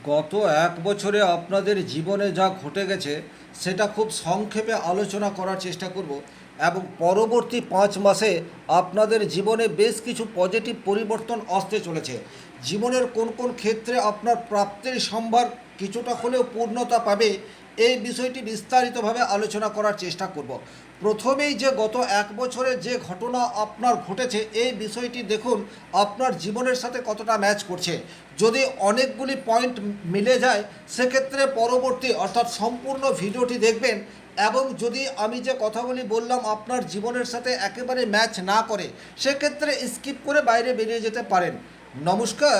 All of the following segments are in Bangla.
গত এক বছরে আপনাদের জীবনে যা ঘটে গেছে সেটা খুব সংক্ষেপে আলোচনা করার চেষ্টা করব এবং পরবর্তী 5 মাসে আপনাদের জীবনে বেশ কিছু পজিটিভ পরিবর্তন আসতে চলেছে। জীবনের কোন কোন ক্ষেত্রে আপনার প্রাপ্তির সম্ভার কিছুটা হলেও পূর্ণতা পাবে, এই বিষয়টি বিস্তারিতভাবে আলোচনা করার চেষ্টা করব। প্রথমেই যে গত এক বছরে যে ঘটনা আপনার ঘটেছে এই বিষয়টি দেখুন আপনার জীবনের সাথে কতটা ম্যাচ করছে। যদি অনেকগুলি পয়েন্ট মিলে যায় সেক্ষেত্রে পরবর্তী অর্থাৎ সম্পূর্ণ ভিডিওটি দেখবেন, এবং যদি আমি যে কথাগুলি বললাম আপনার জীবনের সাথে একেবারে ম্যাচ না করে সেক্ষেত্রে স্কিপ করে বাইরে বেরিয়ে যেতে পারেন। নমস্কার,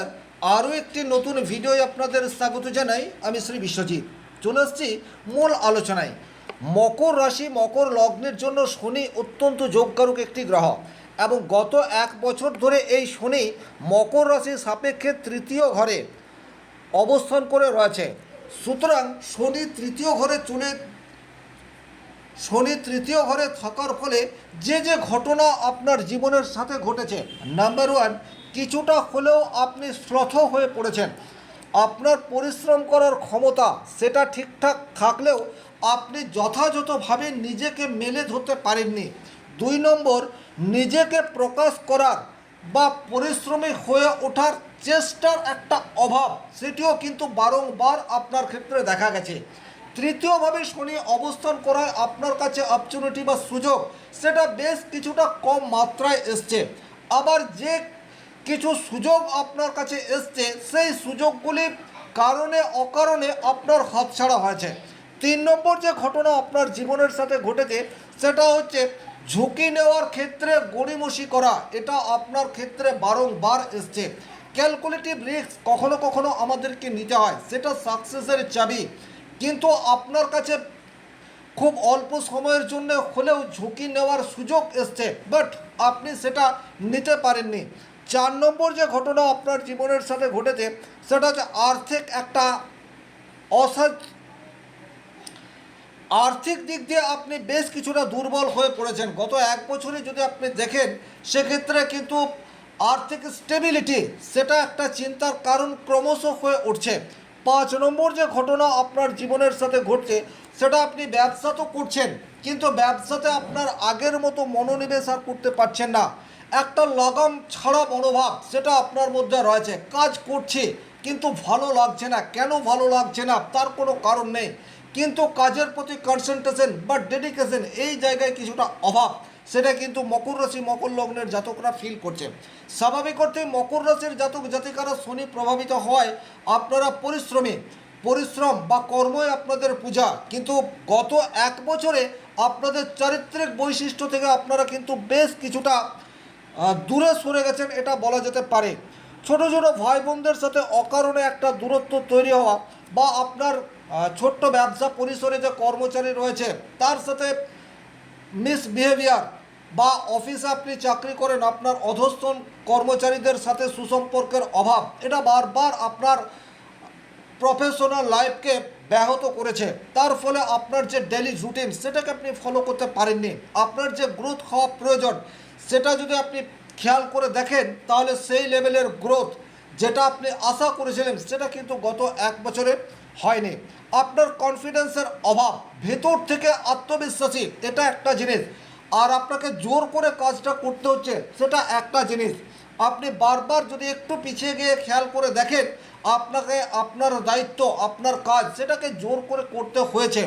আরও একটি নতুন ভিডিওয় আপনাদের স্বাগত জানাই। আমি শ্রী বিশ্বজিৎ চলে আসছি মূল আলোচনায়। মকর রাশি মকর লগ্নের জন্য শনি অত্যন্ত যোগকারক একটি গ্রহ, এবং গত এক বছর ধরে এই শনি মকর রাশির সাপেক্ষে তৃতীয় ঘরে অবস্থান করে রয়েছে। সুতরাং শনি তৃতীয় ঘরে থাকার ফলে যে যে ঘটনা আপনার জীবনের সাথে ঘটেছে, নাম্বার ওয়ান, কিছুটা হলেও আপনি শ্লথ হয়ে পড়েছেন। আপনার পরিশ্রম করার ক্ষমতা সেটা ঠিকঠাক থাকলেও আপনি যথাযথভাবে নিজেকে মেলে ধরতে পারেননি। 2 নম্বর, নিজেকে প্রকাশ করার বা পরিশ্রমী হয়ে ওঠার চেষ্টার একটা অভাব, সেটিও কিন্তু বারংবার আপনার ক্ষেত্রে দেখা গেছে। তৃতীয়ভাবে শনি অবস্থান করায় আপনার কাছে অপরচুনিটি বা সুযোগ সেটা বেশ কিছুটা কম মাত্রায় এসছে। আবার যে কিছু সুযোগ আপনার কাছে এসছে সেই সুযোগগুলির কারণে অকারণে আপনার হাতছাড়া হয়েছে। 3 নম্বর যে ঘটনা আপনার জীবনের সাথে ঘটেছে সেটা হচ্ছে ঝুঁকি নেওয়ার ক্ষেত্রে গড়িমসি করা, এটা আপনার ক্ষেত্রে বারংবার এসছে। ক্যালকুলেটিভ রিস্ক কখনো কখনো আমাদেরকে নিতে হয়, সেটা সাকসেসের চাবি, কিন্তু আপনার কাছে খুব অল্প সময়ের জন্য হলেও ঝুঁকি নেওয়ার সুযোগ এসছে, বাট আপনি সেটা নিতে পারেননি। 4 নম্বর যে ঘটনা আপনার জীবনের সাথে ঘটেছে সেটা হচ্ছে আর্থিক দিক দিয়ে আপনি বেশ কিছুটা দুর্বল হয়ে পড়েছেন। গত এক বছরে যদি আপনি দেখেন সেক্ষেত্রে কিন্তু আর্থিক স্টেবিলিটি সেটা একটা চিন্তার কারণ ক্রমশ হয়ে উঠছে। 5 নম্বর যে ঘটনা আপনার জীবনের সাথে ঘটছে সেটা আপনি ব্যবসা তো করছেন, কিন্তু ব্যবসাতে আপনার আগের মতো মনোনিবেশ আর করতে পারছেন না। একটা লাগাম ছাড়া মনোভাব সেটা আপনার মধ্যে রয়েছে। কাজ করছি কিন্তু ভালো লাগছে না, কেন ভালো লাগছে না তার কোনো কারণ নেই, কিন্তু কাজের প্রতি কনসেন্ট্রেশন বা ডেডিকেশন এই জায়গায় কিছুটা অভাব, সেটা কিন্তু মকর রাশি মকর লগ্নের জাতকরা ফিল করছে। স্বাভাবিক অর্থে মকর রাশির জাতক জাতিকারা শনি প্রভাবিত হয়, আপনারা পরিশ্রম বা কর্মই আপনাদের পূজা, কিন্তু গত এক বছরে আপনাদের চারিত্রিক বৈশিষ্ট্য থেকে আপনারা কিন্তু বেশ কিছুটা দূরে সরে গেছেন, এটা বলা যেতে পারে। ছোট ছোট ভাই বোনদের সাথে অকারণে একটা দূরত্ব তৈরি হওয়া, বা আপনার ছোট্ট ব্যবসা পরিসরে যে কর্মচারী রয়েছে তার সাথে মিসবিহেভিয়ার, বা অফিসে আপনি চাকরি করেন আপনার অধস্তন কর্মচারীদের সাথে সুসম্পর্কের অভাব, এটা বারবার আপনার প্রফেশনাল লাইফকে ব্যাহত করেছে। তার ফলে আপনার যে ডেলি রুটিন সেটাকে আপনি ফলো করতে পারেননি। আপনার যে গ্রোথ হওয়া প্রয়োজন সেটা যদি আপনি খেয়াল করে দেখেন তাহলে সেই লেভেলের গ্রোথ যেটা আপনি আশা করেছিলেন সেটা কিন্তু গত এক বছরে হয়নি। আপনার কনফিডেন্সের অভাব, ভেতর থেকে আত্মবিশ্বাসী এটা একটা জিনিস, আর আপনাকে জোর করে কাজটা করতে হচ্ছে সেটা একটা জিনিস। আপনি বারবার যদি একটু পিছিয়ে গিয়ে খেয়াল করে দেখেন আপনাকে আপনার দায়িত্ব আপনার কাজ সেটাকে জোর করে করতে হয়েছে,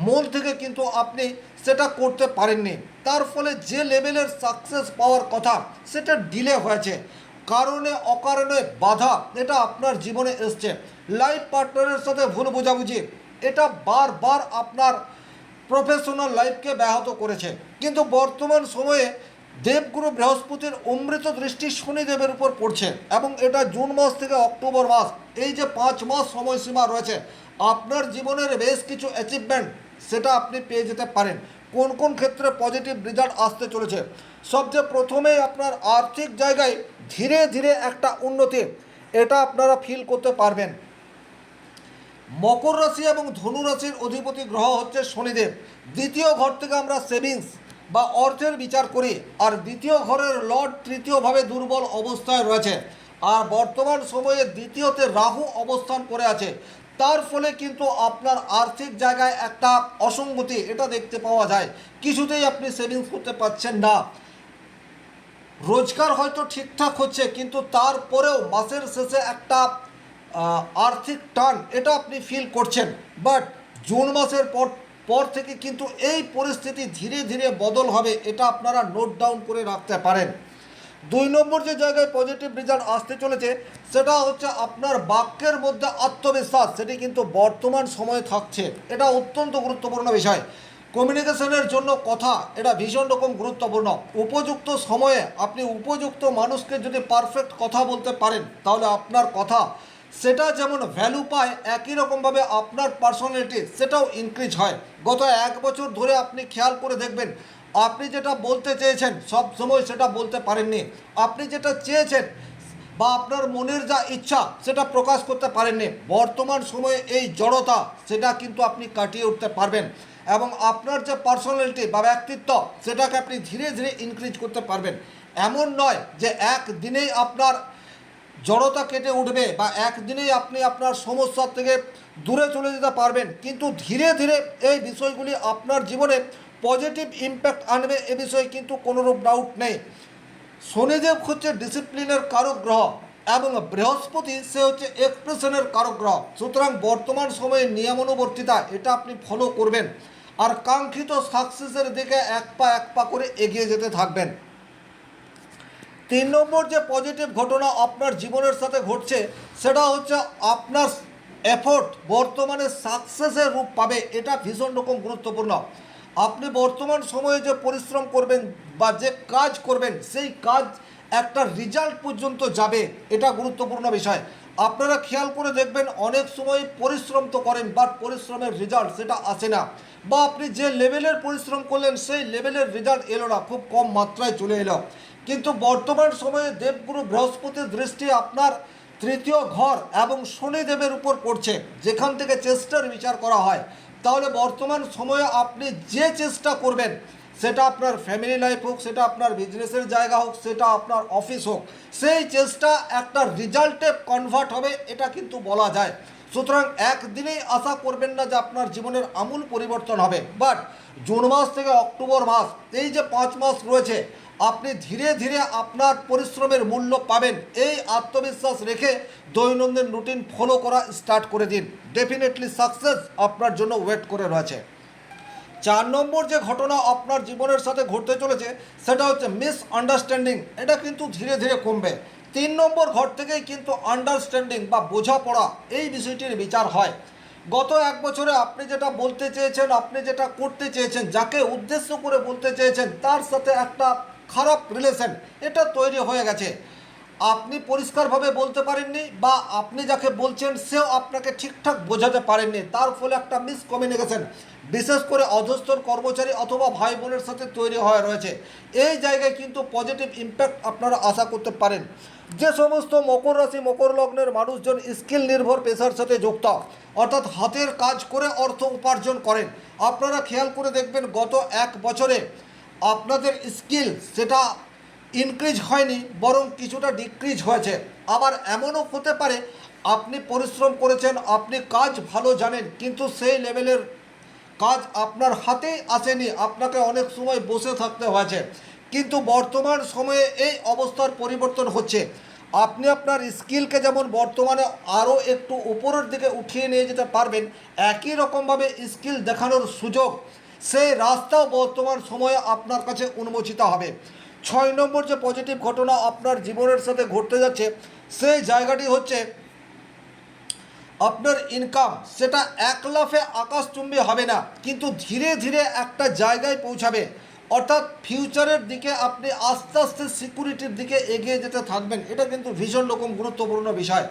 মন থেকে কিন্তু আপনি সেটা করতে পারেননি। তার ফলে যে লেভেলের সাকসেস পাওয়ার কথা সেটা ডিলে হয়েছে, কারণে অকারণে বাধা এটা আপনার জীবনে এসছে। লাইফ পার্টনারের সাথে ভুল বোঝাবুঝি এটা বারবার আপনার প্রফেশনাল লাইফকে ব্যাহত করেছে। কিন্তু বর্তমান সময়ে দেবগুরু বৃহস্পতির অমৃত দৃষ্টি শনিদেবের উপর পড়ছে, এবং এটা জুন মাস থেকে অক্টোবর মাস, এই যে 5 মাস সময়সীমা রয়েছে আপনার জীবনের বেশ কিছু অ্যাচিভমেন্ট সেটা আপনি পেয়ে যেতে পারেন। কোন কোন ক্ষেত্রে পজিটিভ রেজাল্ট আসতে চলেছে, সবচেয়ে প্রথমেই আপনার আর্থিক জায়গায় ধীরে ধীরে একটা উন্নতি এটা আপনারা ফিল করতে পারবেন। মকর রাশি এবং ধনু রাশির অধিপতি গ্রহ হচ্ছে শনিদেব। দ্বিতীয় ঘর থেকে আমরা সেভিংস বা অর্থের বিচার করি, আর দ্বিতীয় ঘরের লর্ড তৃতীয়ভাবে দুর্বল অবস্থায় রয়েছে। আর বর্তমান সময়ে দ্বিতীয়তে রাহু অবস্থান করে আছে, তার ফলে কিন্তু আপনার আর্থিক জায়গায় একটা অসঙ্গতি এটা দেখতে পাওয়া যায়। কিছুতেই আপনি সেভিংস করতে পারছেন না, রোজগার হয়তো ঠিকঠাক হচ্ছে কিন্তু তারপরেও মাসের শেষে একটা আর্থিক টান এটা আপনি ফিল করছেন। বাট জুন মাসের পর থেকে কিন্তু এই পরিস্থিতি ধীরে ধীরে বদল হবে, এটা আপনারা নোট ডাউন করে রাখতে পারেন। 2 নম্বর যে জায়গায় পজিটিভ রেজাল্ট আসতে চলেছে সেটা হচ্ছে আপনার বাক্যের মধ্যে আত্মবিশ্বাস, সেটি কিন্তু বর্তমান সময়ে থাকছে। এটা অত্যন্ত গুরুত্বপূর্ণ বিষয়। কমিউনিকেশনের জন্য কথা এটা ভীষণ রকম গুরুত্বপূর্ণ। উপযুক্ত সময়ে আপনি উপযুক্ত মানুষকে যদি পারফেক্ট কথা বলতে পারেন তাহলে আপনার কথা সেটা যেমন ভ্যালু পায়, একই রকমভাবে আপনার পার্সোনালিটি সেটাও ইনক্রিজ হয়। গত 1 বছর ধরে আপনি খেয়াল করে দেখবেন আপনি যেটা বলতে চেয়েছেন সব সময় সেটা বলতে পারেননি, আপনি যেটা চেয়েছেন বা আপনার মনের যা ইচ্ছা সেটা প্রকাশ করতে পারেননি। বর্তমান সময়ে এই জড়তা সেটা কিন্তু আপনি কাটিয়ে উঠতে পারবেন এবং আপনার যে পার্সোনালিটি বা ব্যক্তিত্ব সেটাকে আপনি ধীরে ধীরে ইনক্রিজ করতে পারবেন। এমন নয় যে একদিনেই আপনার জড়তা কেটে উঠবে বা একদিনেই আপনি আপনার সমস্যার থেকে দূরে চলে যেতে পারবেন, কিন্তু ধীরে ধীরে এই বিষয়গুলি আপনার জীবনে পজিটিভ ইম্প্যাক্ট আনবে, এ বিষয়ে কিন্তু কোনোরূপ ডাউট নেই। শনিদেব হচ্ছে ডিসিপ্লিনের কারক গ্রহ এবং বৃহস্পতি সে হচ্ছে এক্সপ্রেশনের কারক গ্রহ। সুতরাং বর্তমান সময়ে নিয়মানুবর্তিতা এটা আপনি ফলো করবেন আর কাঙ্ক্ষিত সাকসেসের দিকে এক পা করে এগিয়ে যেতে থাকবেন। 3 নম্বর যে পজিটিভ ঘটনা আপনার জীবনের সাথে ঘটছে সেটা হচ্ছে আপনার এফোর্ট বর্তমানে সাকসেসের রূপ পাবে, এটা ভীষণ রকম গুরুত্বপূর্ণ। আপনি বর্তমান সময়ে যে পরিশ্রম করবেন বা যে কাজ করবেন সেই কাজ একটা রেজাল্ট পর্যন্ত যাবে, এটা গুরুত্বপূর্ণ বিষয়। আপনারা খেয়াল করে দেখবেন অনেক সময় পরিশ্রম তো করেন বাট পরিশ্রমের রেজাল্ট সেটা আসে না, বা আপনি যে লেভেলের পরিশ্রম করলেন সেই লেভেলের রেজাল্ট এলো না, খুব কম মাত্রায় চলে এলো। কিন্তু বর্তমান সময়ে দেবগুরু বৃহস্পতির দৃষ্টি আপনার তৃতীয় ঘর এবং শনিদেবের উপর পড়ছে, যেখান থেকে চেষ্টার বিচার করা হয়। তাহলে বর্তমান সময়ে আপনি যে চেষ্টা করবেন সেটা আপনার ফ্যামিলি লাইফ হোক, সেটা আপনার বিজনেসের জায়গা হোক, সেটা আপনার অফিস হোক, সেই চেষ্টা একটা রেজাল্টে কনভার্ট হবে, এটা কিন্তু বলা যায়। সুতরাং একদিনেই আশা করবেন না যে আপনার জীবনের আমূল পরিবর্তন হবে, বাট জুন মাস থেকে অক্টোবর মাস এই যে 5 মাস রয়েছে আপনি ধীরে ধীরে আপনার পরিশ্রমের মূল্য পাবেন। এই আত্মবিশ্বাস রেখে দৈনন্দিন রুটিন ফলো করা স্টার্ট করে দিন, ডেফিনেটলি সাকসেস আপনার জন্য ওয়েট করে রয়েছে। 4 নম্বর যে ঘটনা আপনার জীবনের সাথে ঘটতে চলেছে সেটা হচ্ছে মিসআন্ডারস্ট্যান্ডিং, এটা কিন্তু ধীরে ধীরে কমবে। 3 নম্বর ঘর থেকেই কিন্তু আন্ডারস্ট্যান্ডিং বা বোঝাপড়া এই বিষয়টির বিচার হয়। গত 1 বছরে আপনি যেটা বলতে চেয়েছেন, আপনি যেটা করতে চেয়েছেন, যাকে উদ্দেশ্য করে বলতে চেয়েছেন তার সাথে একটা খারাপ রিলেশন এটা তৈরি হয়ে গেছে। আপনি পরিষ্কারভাবে বলতে পারেননি বা আপনি যাকে বলছেন সেও আপনাকে ঠিকঠাক বোঝাতে পারেননি, তার ফলে একটা মিসকমিউনিকেশন বিশেষ করে অধস্তন কর্মচারী অথবা ভাই বোনের সাথে তৈরি হয়ে রয়েছে। এই জায়গায় কিন্তু পজিটিভ ইম্প্যাক্ট আপনারা আশা করতে পারেন। যে সমস্ত মকর রাশি মকর লগ্নের মানুষজন স্কিল নির্ভর পেশার সাথে যুক্ত, অর্থাৎ হাতের কাজ করে অর্থ উপার্জন করেন, আপনারা খেয়াল করে দেখবেন গত 1 বছরে আপনাদের স্কিল সেটা ইনক্রিজ হয়নি বরং কিছুটা ডিক্রিজ হয়েছে। আবার এমনও হতে পারে আপনি পরিশ্রম করেছেন, আপনি কাজ ভালো জানেন কিন্তু সেই লেভেলের কাজ আপনার হাতেই আসেনি, আপনাকে অনেক সময় বসে থাকতে হয়েছে। কিন্তু বর্তমান সময়ে এই অবস্থার পরিবর্তন হচ্ছে। আপনি আপনার স্কিলকে যেমন বর্তমানে আরও একটু উপরের দিকে উঠিয়ে নিয়ে যেতে পারবেন, একই রকমভাবে স্কিল দেখানোর সুযোগ সেই রাস্তাও বর্তমান সময়ে আপনার কাছে উন্মোচিত হবে। 6 নম্বর যে পজিটিভ ঘটনা আপনার জীবনের সাথে ঘটতে যাচ্ছে সেই জায়গাটি হচ্ছে আপনার ইনকাম সেটা এক লাফে আকাশচুম্বী হবে না, কিন্তু ধীরে ধীরে একটা জায়গায় পৌঁছাবে। অর্থাৎ ফিউচারের দিকে আপনি আস্তে আস্তে সিকিউরিটির দিকে এগিয়ে যেতে থাকবেন, এটা কিন্তু ভীষণ রকম গুরুত্বপূর্ণ বিষয়।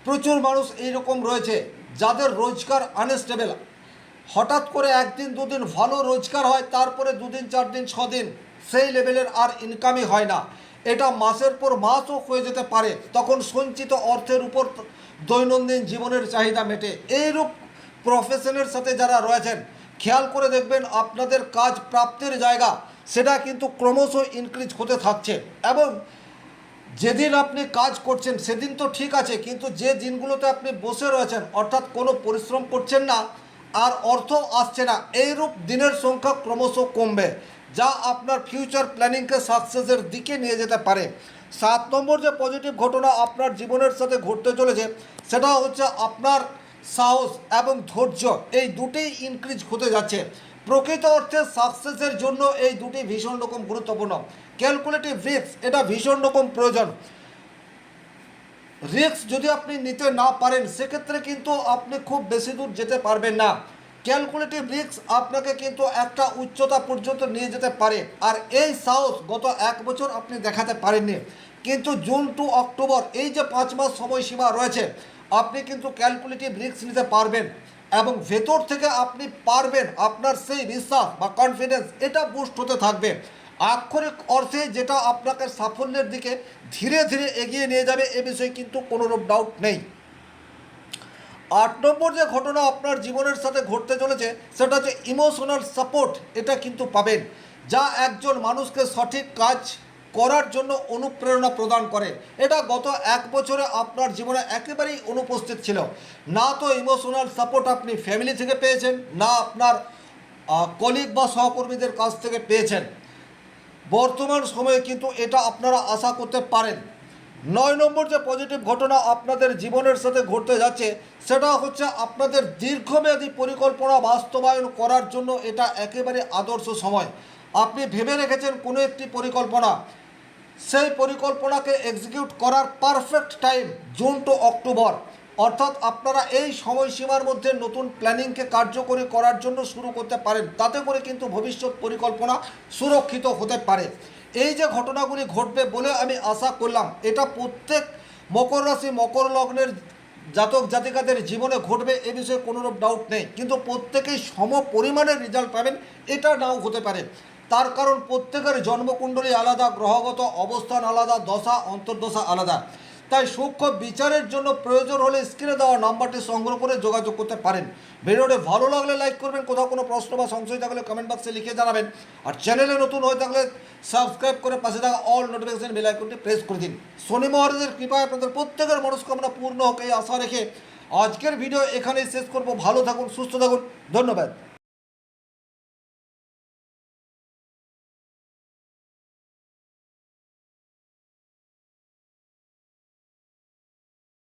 প্রচুর মানুষ এইরকম রয়েছে যাদের রোজগার আনস্টেবল, হঠাৎ করে একদিন দুদিন ভালো রোজগার হয়, তারপরে 2 দিন 4 দিন 6 দিন সেই লেভেলের আর ইনকামই হয় না, এটা মাসের পর মাসও হয়ে যেতে পারে। তখন সঞ্চিত অর্থের উপর দৈনন্দিন জীবনের চাহিদা মেটে। এইরূপ প্রফেশনের সাথে যারা রয়েছেন খেয়াল করে দেখবেন আপনাদের কাজ প্রাপ্তির জায়গা সেটা কিন্তু ক্রমশ ইনক্রিজ হতে থাকছে এবং যেদিন আপনি কাজ করছেন সেদিন তো ঠিক আছে, কিন্তু যে দিনগুলোতে আপনি বসে রয়েছেন অর্থাৎ কোনো পরিশ্রম করছেন না আর অর্থ আসছে না, এইরূপ দিনের সংখ্যা ক্রমশ কমবে, যা আপনার ফিউচার প্ল্যানিংকে সাকসেসের দিকে নিয়ে যেতে পারে। 7 নম্বর যে পজিটিভ ঘটনা আপনার জীবনের সাথে ঘটতে চলেছে সেটা হচ্ছে আপনার সাহস এবং ধৈর্য, এই দুটোই ইনক্রিজ হতে যাচ্ছে। প্রকৃত অর্থে সাকসেসের জন্য এই দুটি ভীষণ রকম গুরুত্বপূর্ণ। ক্যালকুলেটিভ রিস্ক এটা ভীষণ রকম প্রয়োজন। রিস্ক যদি আপনি নিতে না পারেন সেক্ষেত্রে কিন্তু আপনি খুব বেশি দূর যেতে পারবেন না। ক্যালকুলেটিভ রিস্ক আপনাকে কিন্তু একটা উচ্চতা পর্যন্ত নিয়ে যেতে পারে, আর এই সাহস গত 1 বছর আপনি দেখাতে পারেননি, কিন্তু জুন টু অক্টোবর এই যে 5 মাস সময়সীমা রয়েছে আপনি কিন্তু ক্যালকুলেটিভ রিস্ক নিতে পারবেন এবং ভেতর থেকে আপনি পারবেন, আপনার সেই বিশ্বাস বা কনফিডেন্স এটা বুস্ট হতে থাকবে। আক্ষরিক অর্থে যেটা আপনাকে সাফল্যের দিকে ধীরে ধীরে এগিয়ে নিয়ে যাবে, এ বিষয়ে কিন্তু কোনোরূপ ডাউট নেই। 8 নম্বর যে ঘটনা আপনার জীবনের সাথে ঘটতে চলেছে সেটা হচ্ছে ইমোশনাল সাপোর্ট, এটা কিন্তু পাবেন, যা একজন মানুষকে সঠিক কাজ করার জন্য অনুপ্রেরণা প্রদান করে। এটা গত 1 বছরে আপনার জীবনে একেবারেই অনুপস্থিত ছিল। না তো ইমোশনাল সাপোর্ট আপনি ফ্যামিলি থেকে পেয়েছেন, না আপনার কলিগ বা সহকর্মীদের কাছ থেকে পেয়েছেন। বর্তমান সময়ে কিন্তু এটা আপনারা আশা করতে পারেন। 9 নম্বর যে পজিটিভ ঘটনা আপনাদের জীবনের সাথে ঘটতে যাচ্ছে সেটা হচ্ছে আপনাদের দীর্ঘমেয়াদী পরিকল্পনা বাস্তবায়ন করার জন্য এটা একেবারে আদর্শ সময়। আপনি ভেবে রেখেছেন কোনো একটি পরিকল্পনা, সেই পরিকল্পনাকে এক্সিকিউট করার perfect time June to October, অর্থাৎ আপনারা এই সময়সীমার মধ্যে নতুন প্ল্যানিংকে কার্যকরী করার জন্য শুরু করতে পারেন, তাতে করে কিন্তু ভবিষ্যৎ পরিকল্পনা সুরক্ষিত হতে পারে। এই যে ঘটনাগুলি ঘটবে বলে আমি আশা করলাম, এটা প্রত্যেক মকর রাশি মকর লগ্নের জাতক জাতিকাদের জীবনে ঘটবে, এ বিষয়ে কোনোরূপ ডাউট নেই, কিন্তু প্রত্যেকেই সম পরিমাণের রেজাল্ট পাবেন এটা নাও হতে পারে। তার কারণ প্রত্যেকের জন্মকুণ্ডলী আলাদা, গ্রহগত অবস্থান আলাদা, দশা অন্তর্দশা আলাদা। তাই সূক্ষ্ম বিচারের জন্য প্রয়োজন হলে স্ক্রিনে দেওয়া নাম্বারটি সংগ্রহ করে যোগাযোগ করতে পারেন। ভিডিওটি ভালো লাগলে লাইক করবেন, কোথাও কোনো প্রশ্ন বা সংশয় থাকলে কমেন্ট বক্সে লিখে জানাবেন, আর চ্যানেলে নতুন হয়ে থাকলে সাবস্ক্রাইব করে পাশে থাকা অল নোটিফিকেশন বেল আইকনটি প্রেস করে দিন। শনি মহারাজের কৃপায় আপনাদের প্রত্যেকের মনস্কামনা পূর্ণ হোক এই আশা রেখে আজকের ভিডিও এখানেই শেষ করব। ভালো থাকুন, সুস্থ থাকুন, ধন্যবাদ।